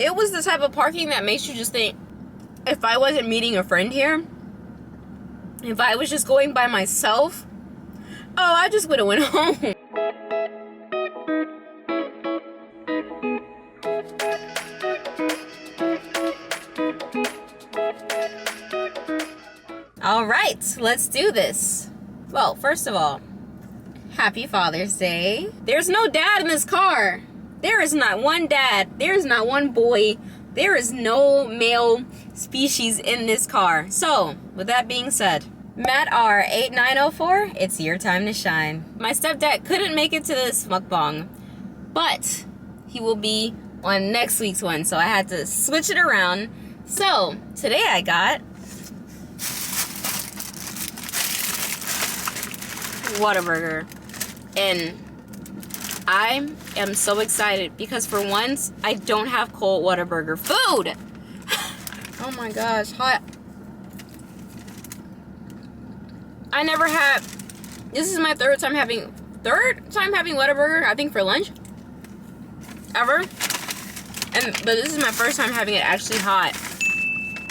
it was the type of parking that makes you just think, if I wasn't meeting a friend here, if I was just going by myself, oh, I just would have went home. All right, let's do this. Well, first of all, happy Father's Day. There's no dad in this car. There is not one dad. There is not one boy. There is no male species in this car. So, with that being said, Matt R8904, it's your time to shine. My stepdad couldn't make it to this mukbang, but he will be on next week's one, so I had to switch it around. So, today I got Whataburger, and I am so excited because for once I don't have cold Whataburger food. Oh my gosh, hot. I never had, this is my third time having Whataburger, I think, for lunch ever, but this is my first time having it actually hot.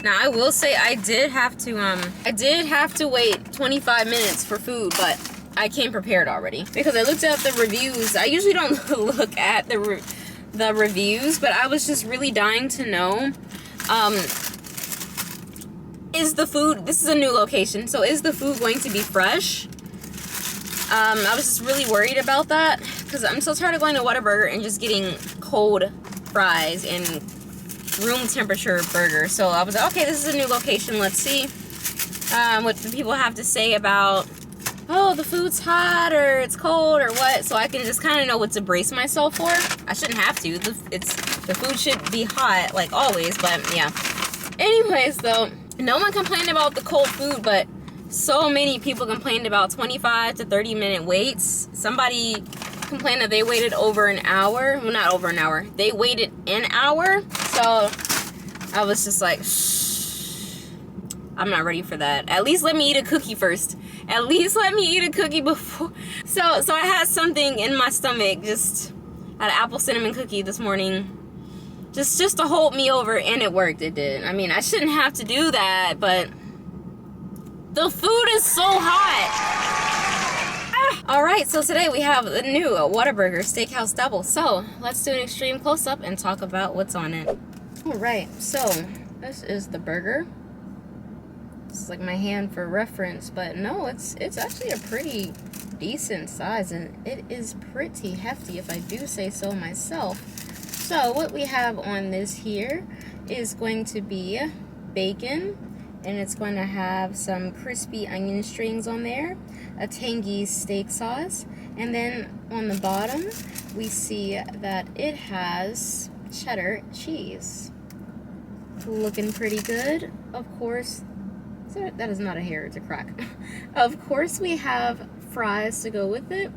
Now I will say I did have to wait 25 minutes for food, but I came prepared already because I looked at the reviews. I usually don't look at the reviews, but I was just really dying to know, is the food, this is a new location, so is the food going to be fresh? I was just really worried about that because I'm so tired of going to Whataburger and just getting cold fries and room temperature burger. So I was like, okay, this is a new location. Let's see what the people have to say about, oh, the food's hot or it's cold or what, so I can just kind of know what to brace myself for. I shouldn't have to. The food should be hot like always, but yeah. Anyways, though, no one complained about the cold food, but so many people complained about 25 to 30 minute waits. Somebody complained that they waited over an hour. Well, not over an hour. They waited an hour. So I was just like, shh, I'm not ready for that. At least let me eat a cookie first. At least let me eat a cookie before. So I had something in my stomach. Just had an apple cinnamon cookie this morning. Just to hold me over, and it worked. It did. I mean, I shouldn't have to do that, but the food is so hot. All right, so today we have the new Whataburger Steakhouse Double. So let's do an extreme close-up and talk about what's on it. All right, so this is the burger. This is like my hand for reference, but no, it's actually a pretty decent size, and it is pretty hefty if I do say so myself. So what we have on this here is going to be bacon, and it's going to have some crispy onion strings on there, a tangy steak sauce, and then on the bottom we see that it has cheddar cheese. Looking pretty good. Of course, that is not a hair, it's a crack. Of course we have fries to go with it,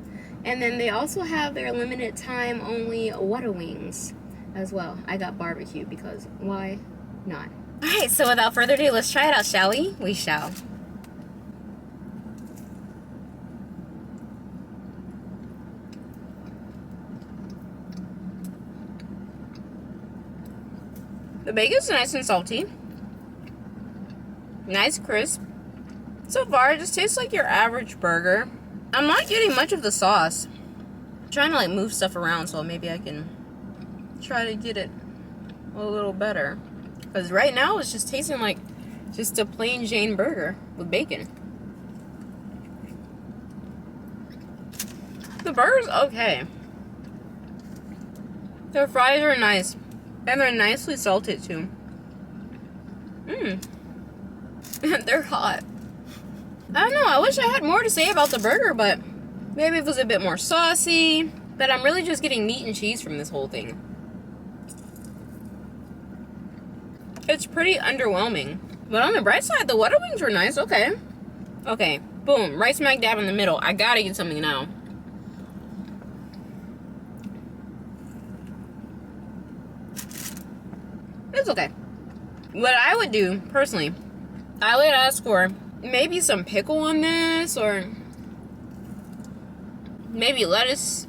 and then they also have their limited time only Whatawings as well. I got barbecue because why not? Alright, so without further ado, let's try it out, shall we? We shall. The bacon's nice and salty. Nice crisp. So far, it just tastes like your average burger. I'm not getting much of the sauce. I'm trying to like move stuff around so maybe I can try to get it a little better. Because right now it's just tasting like just a plain Jane burger with bacon. The burger's okay. The fries are nice. And they're nicely salted too. They're hot. I don't know, I wish I had more to say about the burger, but maybe it was a bit more saucy. But I'm really just getting meat and cheese from this whole thing. It's pretty underwhelming. But on the bright side, the Whatawings were nice. Okay. Okay. Boom. Right smack dab in the middle. I gotta get something now. It's okay. What I would do, personally, I would ask for maybe some pickle on this, or maybe lettuce,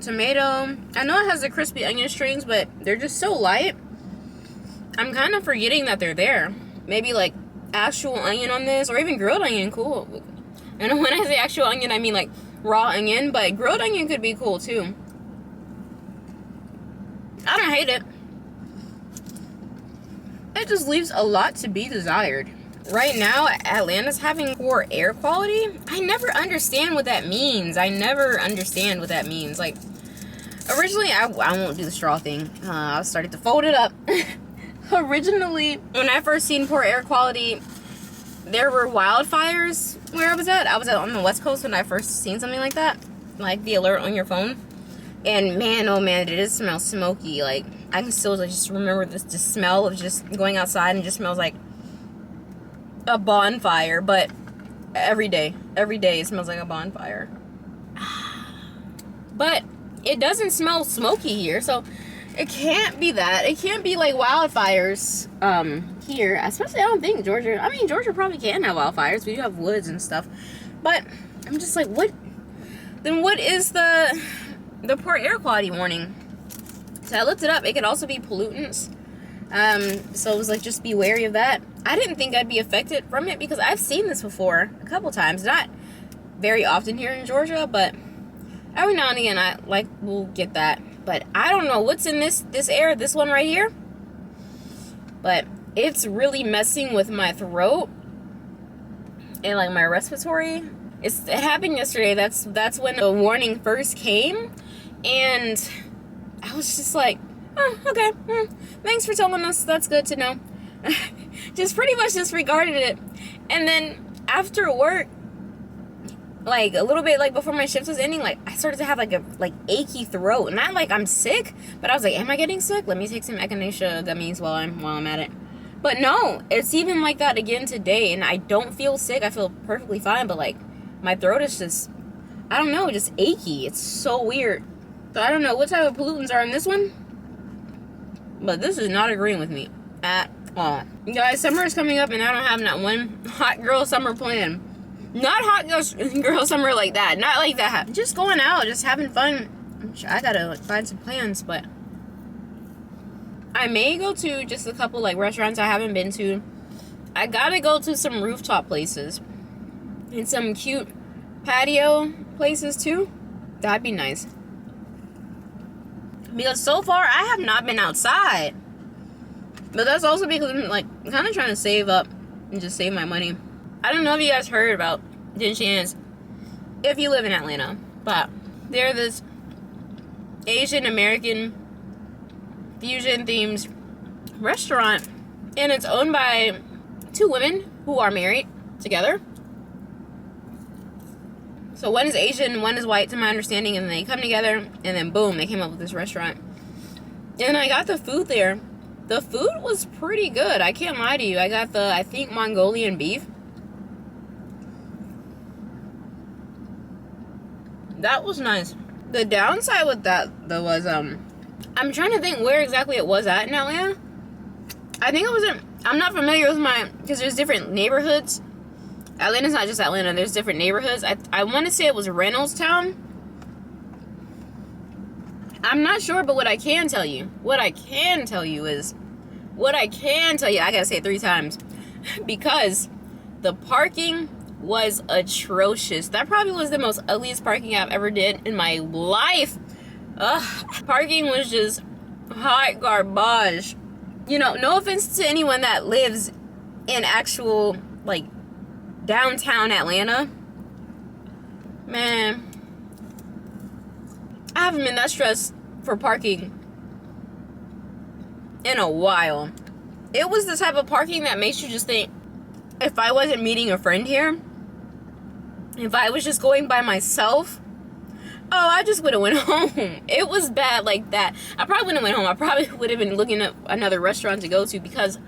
tomato. I know it has the crispy onion strings, but they're just so light. I'm kind of forgetting that they're there. Maybe like actual onion on this, or even grilled onion, cool. And when I say actual onion, I mean like raw onion, but grilled onion could be cool too. I don't hate it. It just leaves a lot to be desired. Right now, Atlanta's having poor air quality. I never understand what that means. Like, originally, I won't do the straw thing. I started to fold it up. Originally, when I first seen poor air quality, there were wildfires where I was at. I was on the West Coast when I first seen something like that. Like the alert on your phone. And man, oh man, it does smell smoky. Like, I can still just remember the smell of just going outside and it just smells like a bonfire. But every day it smells like a bonfire. But it doesn't smell smoky here, so it can't be that. It can't be like wildfires here. Especially, I don't think Georgia. I mean, Georgia probably can have wildfires. We do have woods and stuff. But I'm just like, what? Then what is the poor air quality warning? So I looked it up. It could also be pollutants. So it was like, just be wary of that. I didn't think I'd be affected from it because I've seen this before a couple times. Not very often here in Georgia, but every now and again I will get that. But I don't know what's in this air, this one right here. But it's really messing with my throat and like my respiratory. It happened yesterday. That's when the warning first came, and I was just like, oh, okay, thanks for telling us. That's good to know. Just pretty much disregarded it. And then after work, like a little bit like before my shift was ending, like I started to have like a achy throat. Not like I'm sick, but I was like, am I getting sick? Let me take some echinacea gummies while I'm at it. But no, it's even like that again today, and I don't feel sick. I feel perfectly fine, but like my throat is just, I don't know, just achy. It's so weird. So I don't know what type of pollutants are in this one, but this is not agreeing with me at all. Guys, summer is coming up and I don't have not one hot girl summer plan. Not hot girl summer like that. Not like that. Just going out, just having fun. I gotta find some plans, but I may go to just a couple like restaurants I haven't been to. I gotta go to some rooftop places and some cute patio places too. That'd be nice. Because so far I have not been outside. But that's also because I'm like kind of trying to save up and just save my money. I don't know if you guys heard about Dinshan's if you live in Atlanta, but they're this Asian American fusion themed restaurant, and it's owned by two women who are married together. So one is Asian, one is white to my understanding, and they come together and then boom, they came up with this restaurant. And I got the food there. The food was pretty good. I can't lie to you. I got the, I think, Mongolian beef. That was nice. The downside with that, though, was, I'm trying to think where exactly it was at in Atlanta. I think it was in, I'm not familiar with because there's different neighborhoods. Atlanta's not just Atlanta. There's different neighborhoods. I want to say it was Reynoldstown. I'm not sure, but what I can tell you I gotta say it 3 times. Because the parking was atrocious. That probably was the most ugliest parking I've ever did in my life. Parking was just hot garbage. You know, no offense to anyone that lives in actual, like, downtown Atlanta. Man, I haven't been that stressed for parking in a while. It was the type of parking that makes you just think, if I wasn't meeting a friend here, if I was just going by myself, oh, I just would have went home. It was bad like that. I probably wouldn't have went home. I probably would have been looking at another restaurant to go to, because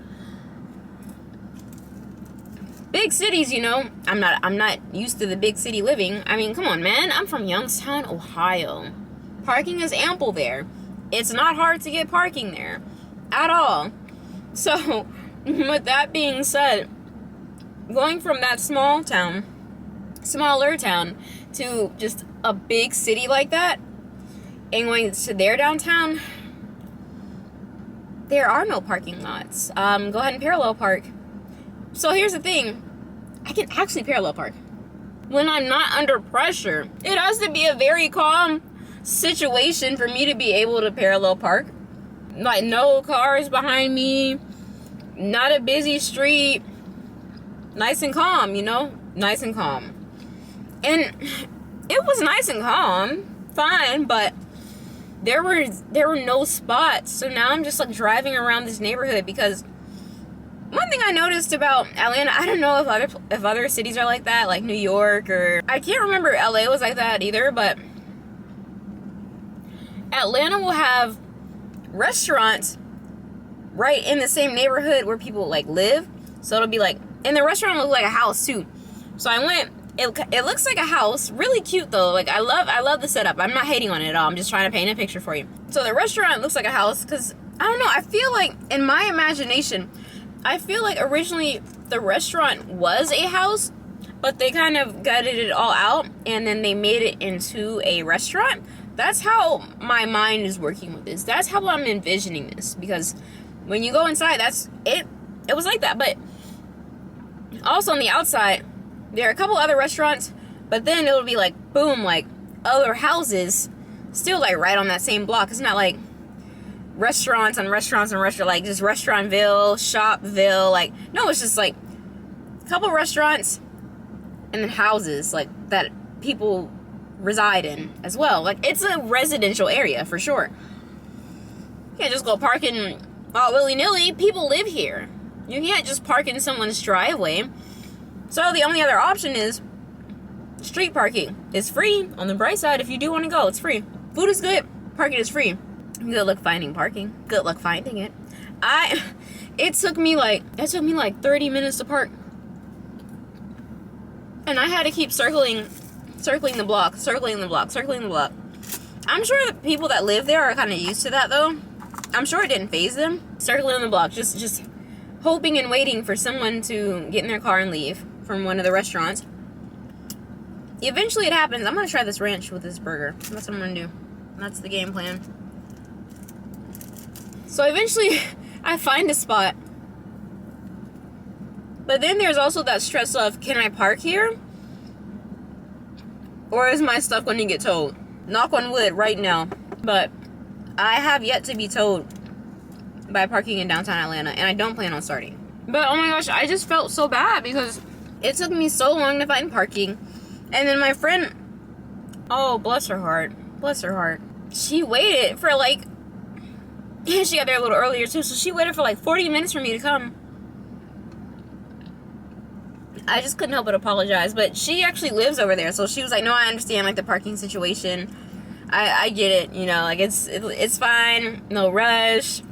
big cities, you know, I'm not used to the big city living. I mean, come on, man. I'm from Youngstown, Ohio. Parking is ample there. It's not hard to get parking there at all. So, with that being said, going from that smaller town, to just a big city like that, and going to their downtown, there are no parking lots. Go ahead and parallel park. So here's the thing. I can actually parallel park when I'm not under pressure. It has to be a very calm situation for me to be able to parallel park. Like, no cars behind me, not a busy street, nice and calm, you know? Nice and calm. And it was nice and calm, fine, but there were no spots. So now I'm just like driving around this neighborhood, because one thing I noticed about Atlanta, I don't know if other cities are like that, like New York, or I can't remember LA was like that either, but Atlanta will have restaurants right in the same neighborhood where people like live. So it'll be like, and the restaurant looks like a house too. So I went, it looks like a house, really cute though. Like I love the setup. I'm not hating on it at all. I'm just trying to paint a picture for you. So the restaurant looks like a house because, I don't know, I feel like in my imagination, I feel like originally the restaurant was a house, but they kind of gutted it all out and then they made it into a restaurant. That's how my mind is working with this. That's how I'm envisioning this, because when you go inside, that's it. It was like that. But also on the outside, there are a couple other restaurants, but then it'll be like, boom, like other houses still like right on that same block. It's not like restaurants and restaurants and restaurants, like just Restaurantville, Shopville. Like, no, it's just like a couple restaurants and then houses like that people reside in as well. Like, it's a residential area for sure. You can't just go parking all willy-nilly. People live here. You can't just park in someone's driveway. So the only other option is street parking. It's free. On the bright side, if you do want to go, it's free. Food is good. Parking is free. Good luck finding parking. Good luck finding it. It took me like 30 minutes to park. And I had to keep circling the block. I'm sure the people that live there are kind of used to that though. I'm sure it didn't faze them. Circling the block, just hoping and waiting for someone to get in their car and leave from one of the restaurants. Eventually it happens. I'm gonna try this ranch with this burger. That's what I'm gonna do. That's the game plan. So eventually I find a spot. But then there's also that stress of, can I park here? Or is my stuff going to get towed? Knock on wood right now. But I have yet to be towed by parking in downtown Atlanta, and I don't plan on starting. But oh my gosh, I just felt so bad because it took me so long to find parking. And then my friend, oh, bless her heart, she waited for like, she got there a little earlier too, so she waited for like 40 minutes for me to come. I just couldn't help but apologize, but she actually lives over there, so she was like, no, I understand like the parking situation. I get it, you know, like it's fine, no rush.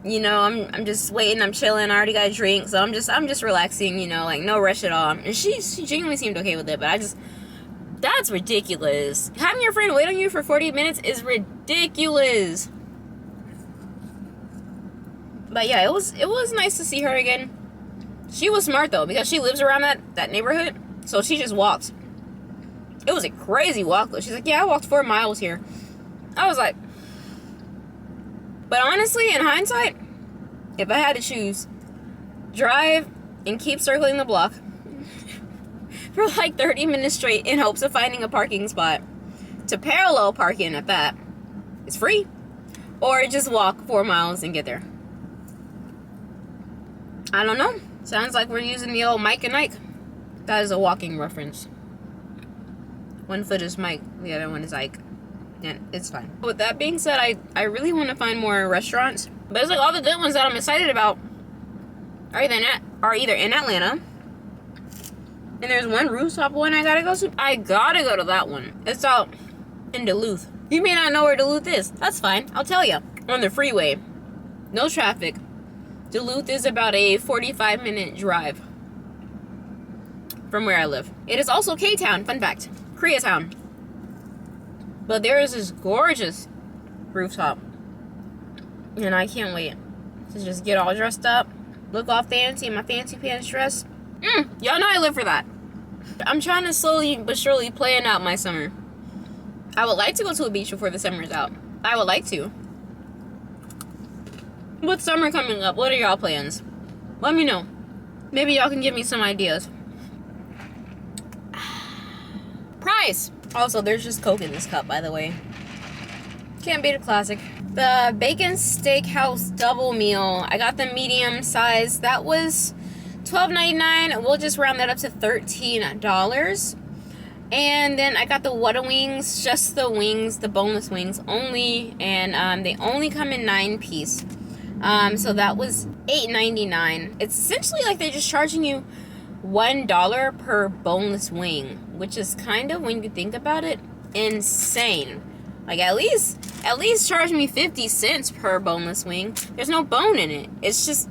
You know, I'm just waiting, I'm chilling, I already got a drink, so I'm just relaxing, you know, like no rush at all. And she genuinely seemed okay with it, but that's ridiculous. Having your friend wait on you for 40 minutes is ridiculous. But yeah, it was nice to see her again. She was smart though, because she lives around that neighborhood, so she just walked. It was a crazy walk though. She's like, yeah, I walked 4 miles here. I was like, but honestly, in hindsight, if I had to choose, drive and keep circling the block for like 30 minutes straight in hopes of finding a parking spot, to parallel park in at that, it's free, or just walk 4 miles and get there. I don't know. Sounds like we're using the old Mike and Ike. That is a walking reference. One foot is Mike, the other one is Ike. And it's fine. With that being said, I really want to find more restaurants. But it's like all the good ones that I'm excited about are either in Atlanta. And there's one rooftop one I gotta go to. I gotta go to that one. It's out in Duluth. You may not know where Duluth is. That's fine. I'll tell you. On the freeway. No traffic. Duluth is about a 45-minute drive from where I live. It is also K-Town, fun fact. Koreatown. But there is this gorgeous rooftop. And I can't wait to just get all dressed up, look all fancy in my fancy pants dress. Y'all know I live for that. I'm trying to slowly but surely plan out my summer. I would like to go to a beach before the summer is out. I would like to. With summer coming up, what are y'all plans? Let me know. Maybe y'all can give me some ideas. Price! Also, there's just Coke in this cup, by the way. Can't beat a classic. The bacon steakhouse double meal. I got the medium size. That was $12.99. We'll just round that up to $13. And then I got the Whatawings, just the wings, the boneless wings only. And they only come in 9-piece. So that was $8.99. It's essentially like they're just charging you $1 per boneless wing, which is kind of, when you think about it, insane. Like, at least charge me 50 cents per boneless wing. There's no bone in it. It's just,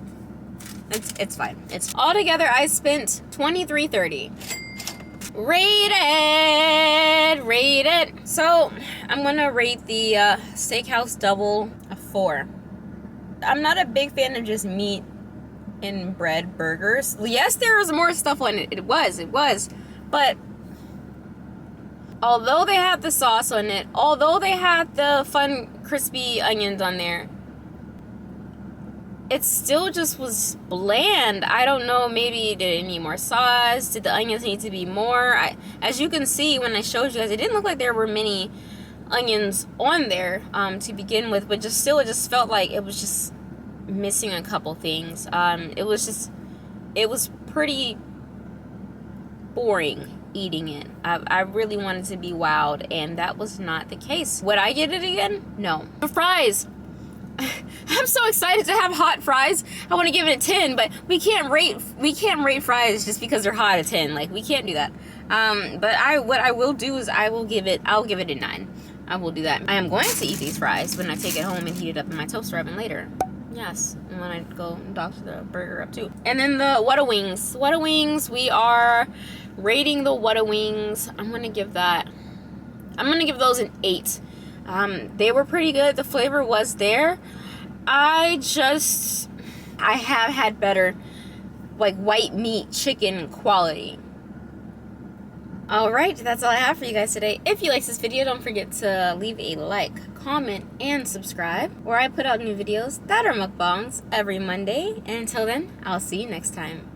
it's fine. It's altogether, I spent $23.30. Rate it. So I'm gonna rate the steakhouse double a 4. I'm not a big fan of just meat and bread burgers. Yes, there was more stuff on it. It was. But although they had the sauce on it, although they had the fun crispy onions on there, it still just was bland. I don't know, maybe did it need more sauce? Did the onions need to be more? As you can see when I showed you guys, it didn't look like there were many onions on there to begin with, but just still, it just felt like it was just missing a couple things. It was pretty boring eating it. I really wanted to be wowed, and that was not the case. Would I get it again? No. The fries. I'm so excited to have hot fries. I want to give it a 10, but we can't rate fries just because they're hot a 10. Like, we can't do that. But what I will do is I'll give it a 9. I will do that. I am going to eat these fries when I take it home and heat it up in my toaster oven later. Yes, and when I go and doctor the burger up too. And then the Whatawings. Whatawings, we are rating the Whatawings. I'm gonna give those an 8. They were pretty good. The flavor was there. I have had better, like, white meat chicken quality. Alright, that's all I have for you guys today. If you liked this video, don't forget to leave a like, comment, and subscribe, where I put out new videos that are mukbangs every Monday. And until then, I'll see you next time.